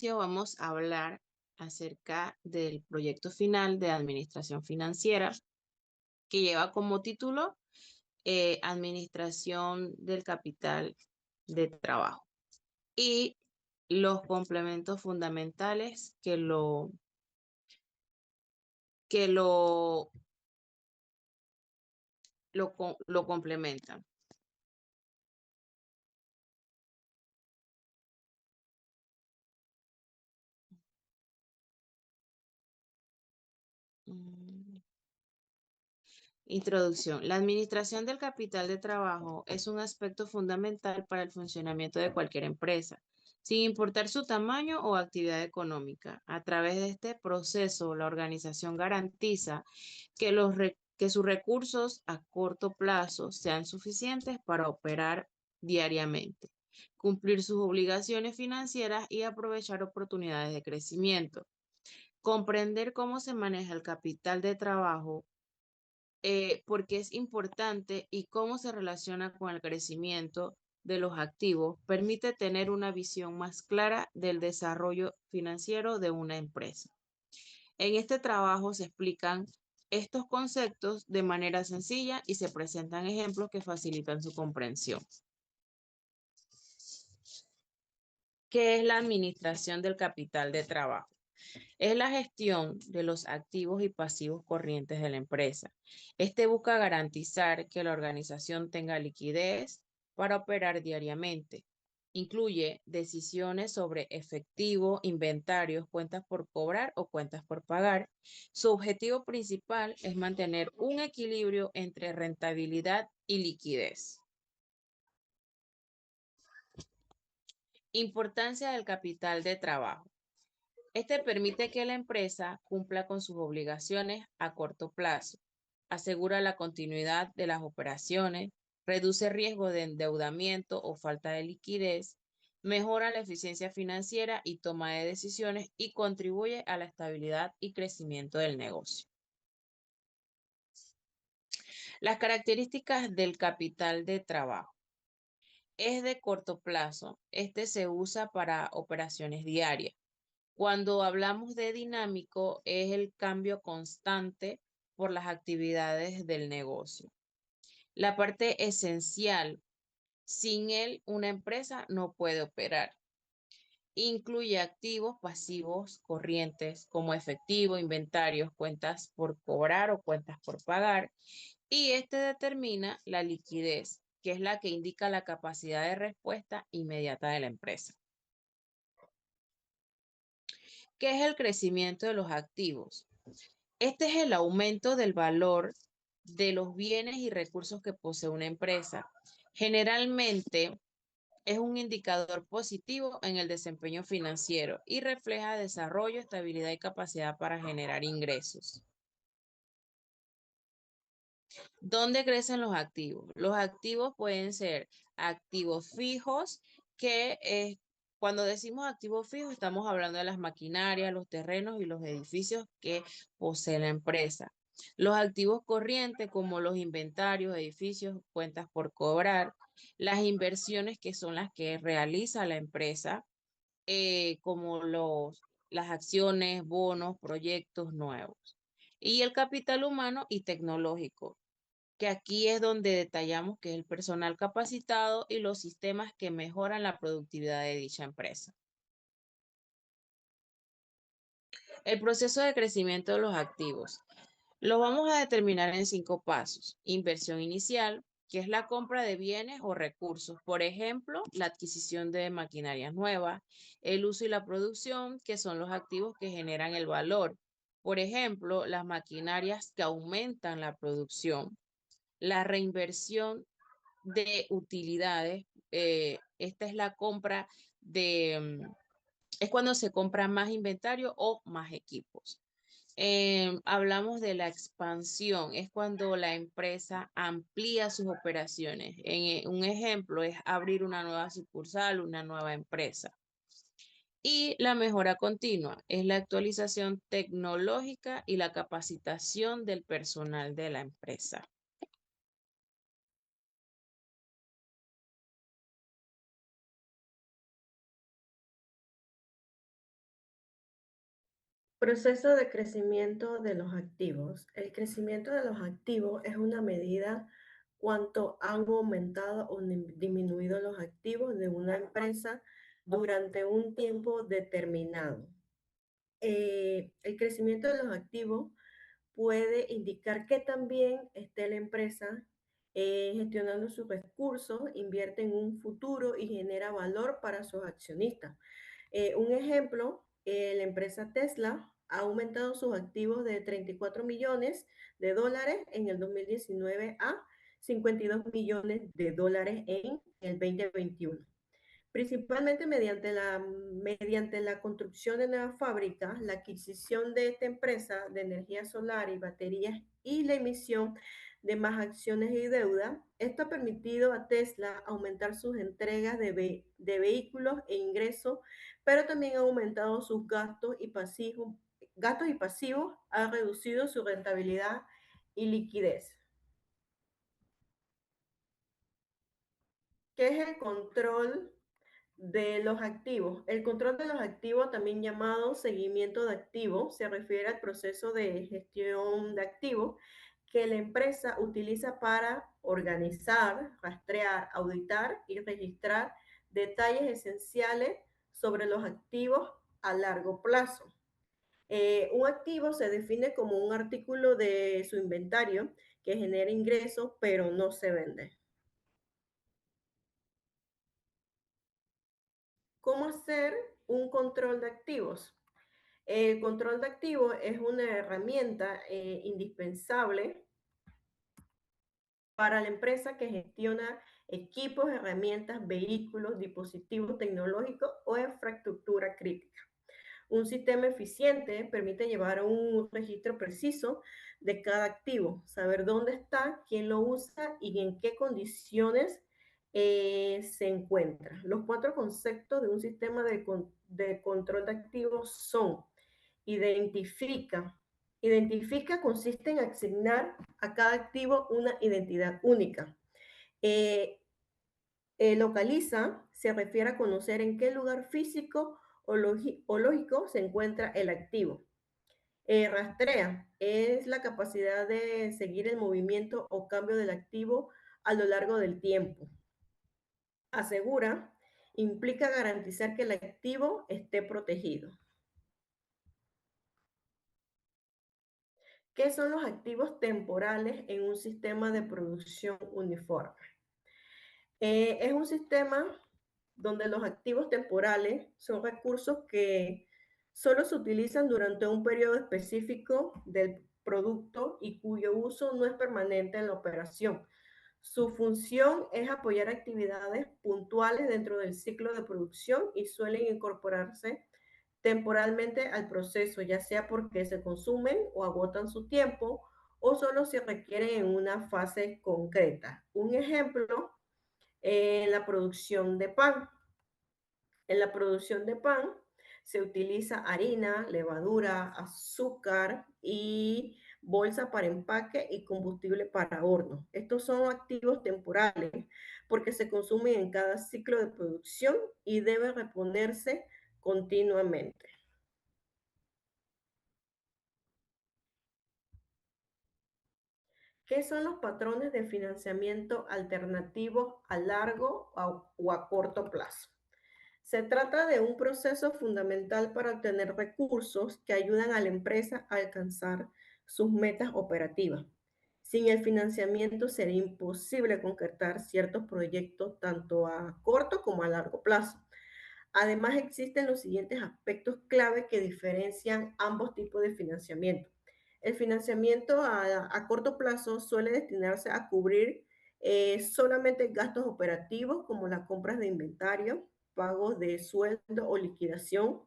inicio vamos a hablar acerca del proyecto final de administración financiera que lleva como título Administración del Capital de Trabajo y los complementos fundamentales que lo complementan. Mm. Introducción. La administración del capital de trabajo es un aspecto fundamental para el funcionamiento de cualquier empresa, sin importar su tamaño o actividad económica. A través de este proceso, la organización garantiza que sus recursos a corto plazo sean suficientes para operar diariamente, cumplir sus obligaciones financieras y aprovechar oportunidades de crecimiento. Comprender cómo se maneja el capital de trabajo porque es importante y cómo se relaciona con el crecimiento de los activos, permite tener una visión más clara del desarrollo financiero de una empresa. En este trabajo se explican estos conceptos de manera sencilla y se presentan ejemplos que facilitan su comprensión. ¿Qué es la administración del capital de trabajo? Es la gestión de los activos y pasivos corrientes de la empresa. Este busca garantizar que la organización tenga liquidez para operar diariamente. Incluye decisiones sobre efectivo, inventarios, cuentas por cobrar o cuentas por pagar. Su objetivo principal es mantener un equilibrio entre rentabilidad y liquidez. Importancia del capital de trabajo. Este permite que la empresa cumpla con sus obligaciones a corto plazo, asegura la continuidad de las operaciones, reduce riesgo de endeudamiento o falta de liquidez, mejora la eficiencia financiera y toma de decisiones y contribuye a la estabilidad y crecimiento del negocio. Las características del capital de trabajo. Es de corto plazo. Este se usa para operaciones diarias. Cuando hablamos de dinámico, es el cambio constante por las actividades del negocio. La parte esencial, sin él una empresa no puede operar. Incluye activos, pasivos, corrientes, como efectivo, inventarios, cuentas por cobrar o cuentas por pagar. Y este determina la liquidez, que es la que indica la capacidad de respuesta inmediata de la empresa. ¿Qué es el crecimiento de los activos? Este es el aumento del valor de los bienes y recursos que posee una empresa. Generalmente es un indicador positivo en el desempeño financiero y refleja desarrollo, estabilidad y capacidad para generar ingresos. ¿Dónde crecen los activos? Los activos pueden ser activos fijos que cuando decimos activos fijos estamos hablando de las maquinarias, los terrenos y los edificios que posee la empresa. Los activos corrientes como los inventarios, edificios, cuentas por cobrar, las inversiones que son las que realiza la empresa, como las acciones, bonos, proyectos nuevos. Y el capital humano y tecnológico, que aquí es donde detallamos que es el personal capacitado y los sistemas que mejoran la productividad de dicha empresa. El proceso de crecimiento de los activos. Lo vamos a determinar en 5 pasos. Inversión inicial, que es la compra de bienes o recursos. Por ejemplo, la adquisición de maquinarias nuevas, el uso y la producción, que son los activos que generan el valor. Por ejemplo, las maquinarias que aumentan la producción. La reinversión de utilidades. Esta es la compra es cuando se compra más inventario o más equipos. Hablamos de la expansión, es cuando la empresa amplía sus operaciones. Un ejemplo es abrir una nueva sucursal, una nueva empresa. Y la mejora continua es la actualización tecnológica y la capacitación del personal de la empresa. Proceso de crecimiento de los activos. El crecimiento de los activos es una medida cuánto han aumentado o disminuido los activos de una empresa durante un tiempo determinado. El crecimiento de los activos puede indicar que también esté la empresa gestionando sus recursos, invierte en un futuro y genera valor para sus accionistas. Un ejemplo, la empresa Tesla ha aumentado sus activos de 34 millones de dólares en el 2019 a 52 millones de dólares en el 2021. Principalmente mediante la construcción de nuevas fábricas, la adquisición de esta empresa de energía solar y baterías y la emisión de más acciones y deuda. Esto ha permitido a Tesla aumentar sus entregas de vehículos e ingresos, pero también ha aumentado sus gastos y pasivos, ha reducido su rentabilidad y liquidez. ¿Qué es el control de los activos? El control de los activos, también llamado seguimiento de activos, se refiere al proceso de gestión de activos que la empresa utiliza para organizar, rastrear, auditar y registrar detalles esenciales sobre los activos a largo plazo. Un activo se define como un artículo de su inventario que genera ingresos, pero no se vende. ¿Cómo hacer un control de activos? El control de activos es una herramienta indispensable para la empresa que gestiona equipos, herramientas, vehículos, dispositivos tecnológicos o infraestructura crítica. Un sistema eficiente permite llevar un registro preciso de cada activo, saber dónde está, quién lo usa y en qué condiciones se encuentra. Los cuatro conceptos de un sistema de control de activos son: identifica. Identifica consiste en asignar a cada activo una identidad única. Eh, Localiza se refiere a conocer en qué lugar físico o lógico se encuentra el activo. Rastrea es la capacidad de seguir el movimiento o cambio del activo a lo largo del tiempo. Asegura implica garantizar que el activo esté protegido. ¿Qué son los activos temporales en un sistema de producción uniforme? Es un sistema donde los activos temporales son recursos que solo se utilizan durante un periodo específico del producto y cuyo uso no es permanente en la operación. Su función es apoyar actividades puntuales dentro del ciclo de producción y suelen incorporarse temporalmente al proceso, ya sea porque se consumen o agotan su tiempo o solo se requieren en una fase concreta. Un ejemplo, la producción de pan. En la producción de pan se utiliza harina, levadura, azúcar y bolsa para empaque y combustible para horno. Estos son activos temporales porque se consumen en cada ciclo de producción y deben reponerse continuamente. ¿Qué son los patrones de financiamiento alternativos a largo o a corto plazo? Se trata de un proceso fundamental para obtener recursos que ayudan a la empresa a alcanzar sus metas operativas. Sin el financiamiento sería imposible concretar ciertos proyectos tanto a corto como a largo plazo. Además, existen los siguientes aspectos clave que diferencian ambos tipos de financiamiento. El financiamiento a corto plazo suele destinarse a cubrir solamente gastos operativos como las compras de inventario, pagos de sueldo o liquidación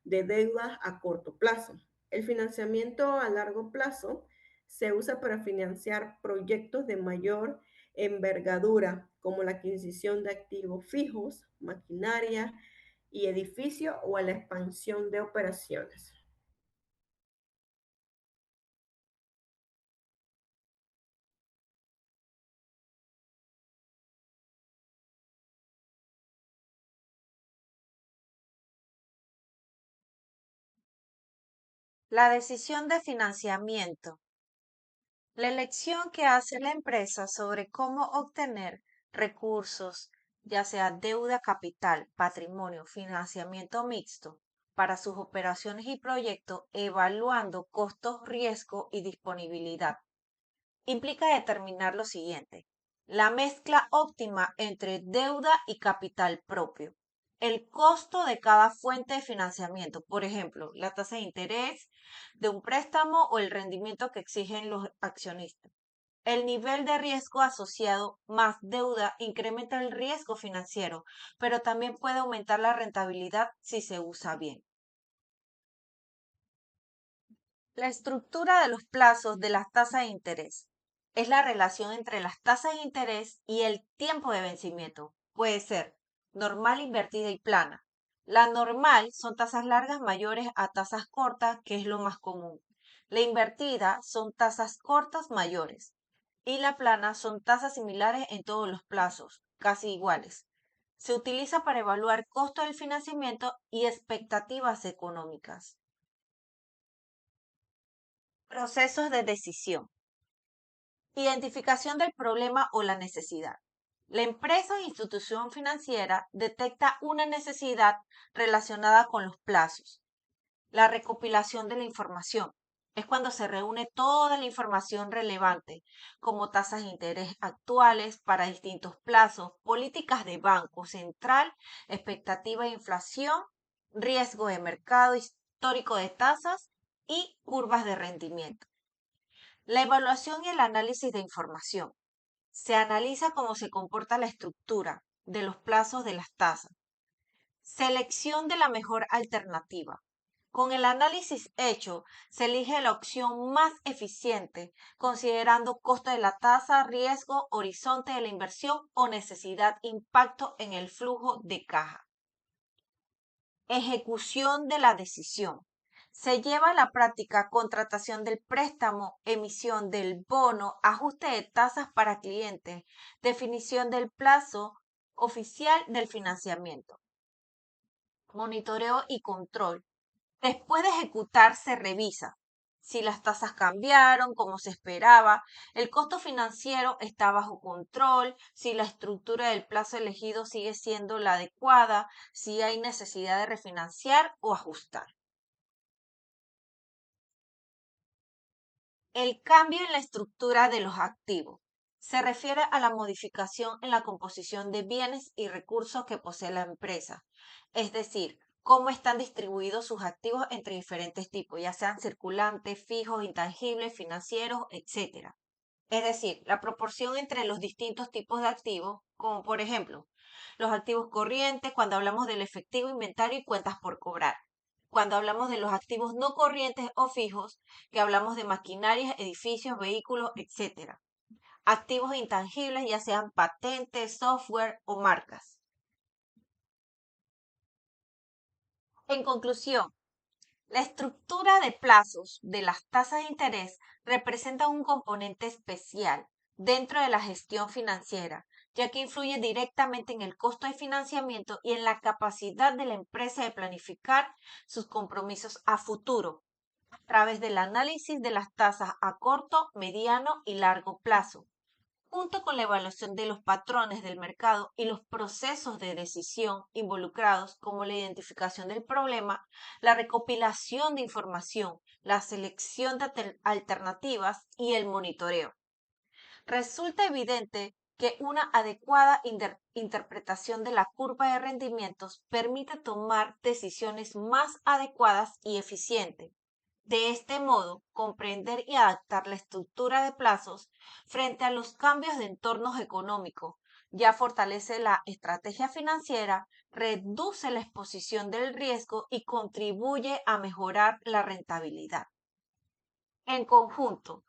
de deudas a corto plazo. El financiamiento a largo plazo se usa para financiar proyectos de mayor envergadura, como la adquisición de activos fijos, maquinaria y edificio o a la expansión de operaciones. La decisión de financiamiento. La elección que hace la empresa sobre cómo obtener recursos, ya sea deuda, capital, patrimonio, financiamiento mixto, para sus operaciones y proyectos, evaluando costos, riesgo y disponibilidad, implica determinar lo siguiente: la mezcla óptima entre deuda y capital propio, el costo de cada fuente de financiamiento, por ejemplo, la tasa de interés de un préstamo o el rendimiento que exigen los accionistas. El nivel de riesgo asociado más deuda incrementa el riesgo financiero, pero también puede aumentar la rentabilidad si se usa bien. La estructura de los plazos de las tasas de interés es la relación entre las tasas de interés y el tiempo de vencimiento. Puede ser normal, invertida y plana. La normal son tasas largas mayores a tasas cortas, que es lo más común. La invertida son tasas cortas mayores. Y la plana son tasas similares en todos los plazos, casi iguales. Se utiliza para evaluar costo del financiamiento y expectativas económicas. Procesos de decisión. Identificación del problema o la necesidad. La empresa o institución financiera detecta una necesidad relacionada con los plazos. La recopilación de la información. Es cuando se reúne toda la información relevante, como tasas de interés actuales para distintos plazos, políticas de banco central, expectativa de inflación, riesgo de mercado, histórico de tasas y curvas de rendimiento. La evaluación y el análisis de información. Se analiza cómo se comporta la estructura de los plazos de las tasas. Selección de la mejor alternativa. Con el análisis hecho, se elige la opción más eficiente, considerando costo de la tasa, riesgo, horizonte de la inversión o necesidad, impacto en el flujo de caja. Ejecución de la decisión. Se lleva a la práctica contratación del préstamo, emisión del bono, ajuste de tasas para clientes, definición del plazo oficial del financiamiento. Monitoreo y control. Después de ejecutar, se revisa si las tasas cambiaron como se esperaba, el costo financiero está bajo control, si la estructura del plazo elegido sigue siendo la adecuada, si hay necesidad de refinanciar o ajustar. El cambio en la estructura de los activos se refiere a la modificación en la composición de bienes y recursos que posee la empresa, es decir, cómo están distribuidos sus activos entre diferentes tipos, ya sean circulantes, fijos, intangibles, financieros, etc. Es decir, la proporción entre los distintos tipos de activos, como por ejemplo, los activos corrientes, cuando hablamos del efectivo, inventario y cuentas por cobrar. Cuando hablamos de los activos no corrientes o fijos, que hablamos de maquinarias, edificios, vehículos, etc. Activos intangibles, ya sean patentes, software o marcas. En conclusión, la estructura de plazos de las tasas de interés representa un componente especial dentro de la gestión financiera, ya que influye directamente en el costo de financiamiento y en la capacidad de la empresa de planificar sus compromisos a futuro a través del análisis de las tasas a corto, mediano y largo plazo, junto con la evaluación de los patrones del mercado y los procesos de decisión involucrados, como la identificación del problema, la recopilación de información, la selección de alternativas y el monitoreo. Resulta evidente que una adecuada interpretación de la curva de rendimientos permite tomar decisiones más adecuadas y eficientes. De este modo, comprender y adaptar la estructura de plazos frente a los cambios de entornos económicos ya fortalece la estrategia financiera, reduce la exposición del riesgo y contribuye a mejorar la rentabilidad. En conjunto,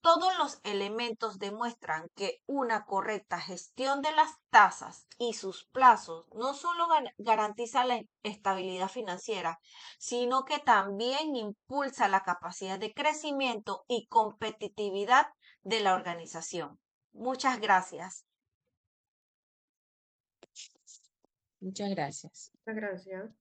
todos los elementos demuestran que una correcta gestión de las tasas y sus plazos no solo garantiza la estabilidad financiera, sino que también impulsa la capacidad de crecimiento y competitividad de la organización. Muchas gracias. Muchas gracias. Muchas gracias.